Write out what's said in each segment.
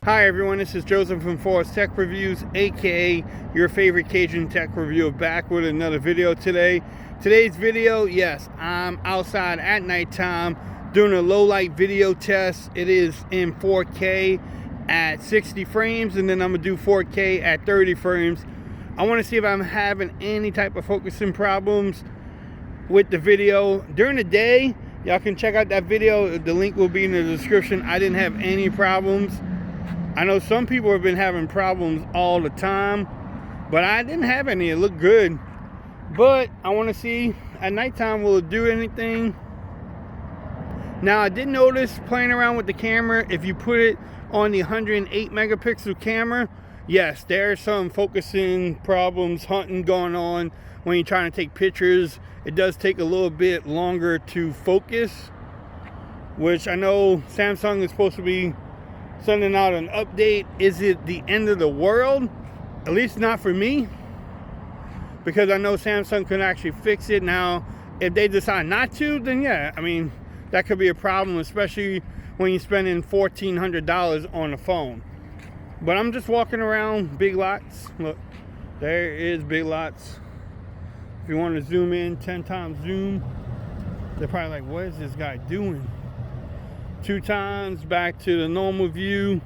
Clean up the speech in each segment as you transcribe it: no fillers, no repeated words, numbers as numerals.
Hi everyone, this is Joseph from Forest Tech Reviews, aka your favorite Cajun tech reviewer, back with another video today. Today's video, yes, I'm outside at nighttime doing a low light video test. It is in 4K at 60 frames, and then I'm gonna do 4K at 30 frames. I want to see if I'm having any type of focusing problems with the video. During the day, y'all can check out that video. The link will be in the description. I didn't have any problems. I know some people have been having problems all the time, but I didn't have any. It looked good. But I want to see at nighttime, will it do anything? Now, I did notice playing around with the camera, if you put it on the 108 megapixel camera, yes, there's some focusing problems, hunting going on when you're trying to take pictures. It does take a little bit longer to focus, which I know Samsung is supposed to be sending out an update. Is it the end of the world? At least not for me, because I know Samsung can actually fix it. Now, if they decide not to, then yeah, I mean, that could be a problem, especially when you're spending $1,400 on a phone. But I'm just walking around Big Lots. Look, there is Big Lots. If you want to zoom in, 10 times zoom, they're probably like, what is this guy doing? 2 times back to the normal view.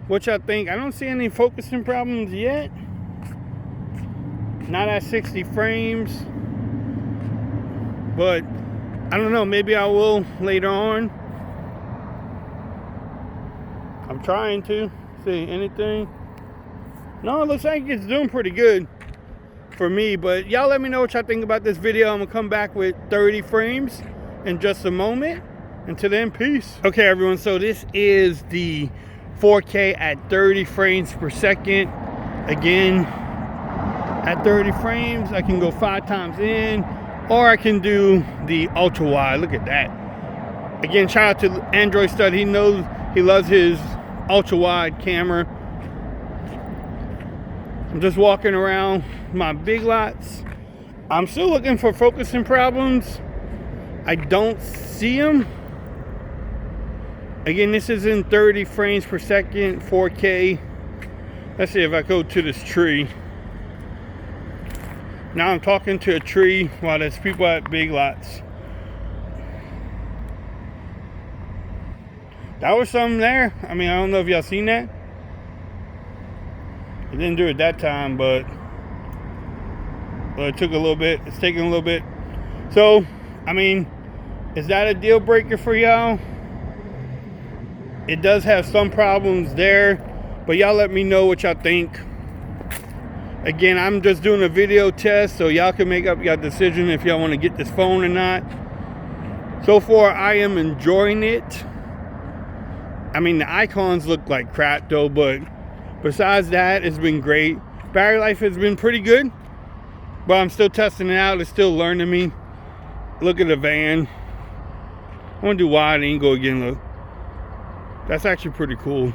What y'all think? I don't see any focusing problems yet. Not at 60 frames. But I don't know, maybe I will later on. I'm trying to see anything. No, it looks like it's doing pretty good for me. But y'all let me know what y'all think about this video. I'm gonna come back with 30 frames in just a moment. Until then, peace. Okay everyone, so this is the 4K at 30 frames per second. Again, at 30 frames, I can go 5 times in, or I can do the ultra wide. Look at that. Again, shout out to Android Stud. He knows, he loves his ultra wide camera. I'm just walking around my Big Lots. I'm still looking for focusing problems. I don't see them. Again, this is in 30 frames per second, 4K. Let's see if I go to this tree. Now I'm talking to a tree while there's people at Big Lots. That was something there. I mean, I don't know if y'all seen that. It didn't do it that time, but it took a little bit. It's taking a little bit. So, I mean, is that a deal breaker for y'all? It does have some problems there, but y'all let me know what y'all think. Again, I'm just doing a video test, so y'all can make up your decision if y'all want to get this phone or not. So far, I am enjoying it. I mean, the icons look like crap though, but besides that, it's been great. Battery life has been pretty good, but I'm still testing it out. It's still learning me. Look at the van. I want to do wide angle again, look. That's actually pretty cool.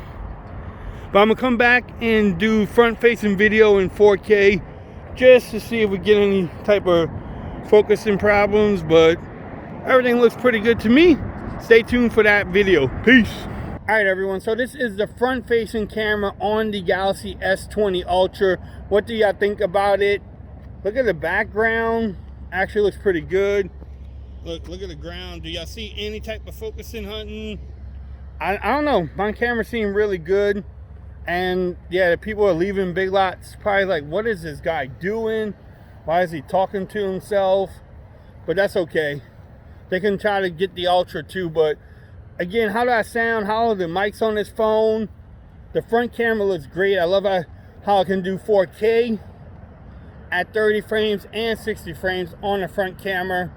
But I'm gonna come back and do front facing video in 4K just to see if we get any type of focusing problems, but everything looks pretty good to me. Stay tuned for that video. Peace. All right everyone, so this is the front facing camera on the Galaxy S20 Ultra. What do y'all think about it? Look at the background. Actually looks pretty good. Look at the ground. Do y'all see any type of focusing hunting? I don't know, my camera seemed really good. And yeah, the people are leaving Big Lots probably like, what is this guy doing? Why is he talking to himself? But that's okay. They can try to get the Ultra too. But again, how do I sound? How are the mics on this phone? The front camera looks great. I love how I can do 4K at 30 frames and 60 frames on the front camera.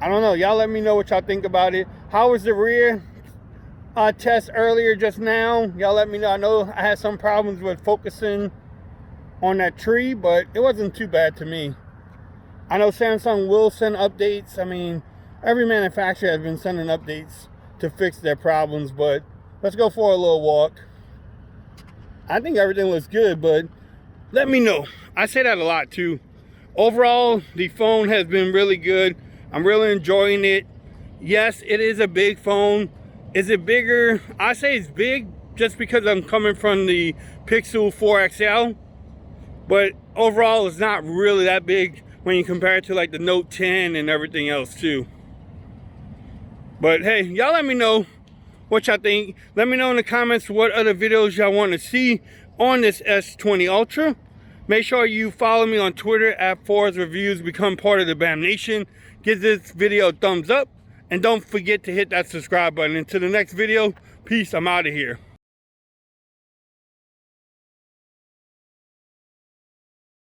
I don't know, y'all let me know what y'all think about it. How was the rear test earlier just now? Y'all let me know. I know I had some problems with focusing on that tree, but it wasn't too bad to me. I know Samsung will send updates. I mean, every manufacturer has been sending updates to fix their problems, but let's go for a little walk. I think everything looks good, but let me know. I say that a lot too. Overall, the phone has been really good. I'm really enjoying it. Yes, it is a big phone. Is it bigger? I say it's big just because I'm coming from the Pixel 4 XL, but overall it's not really that big when you compare it to like the Note 10 and everything else too. But hey, y'all let me know what y'all think. Let me know in the comments what other videos y'all want to see on this S20 Ultra. Make sure you follow me on Twitter at Forrest Reviews. Become part of the BAM Nation. Give this video a thumbs up. And don't forget to hit that subscribe button. Until the next video, peace. I'm out of here.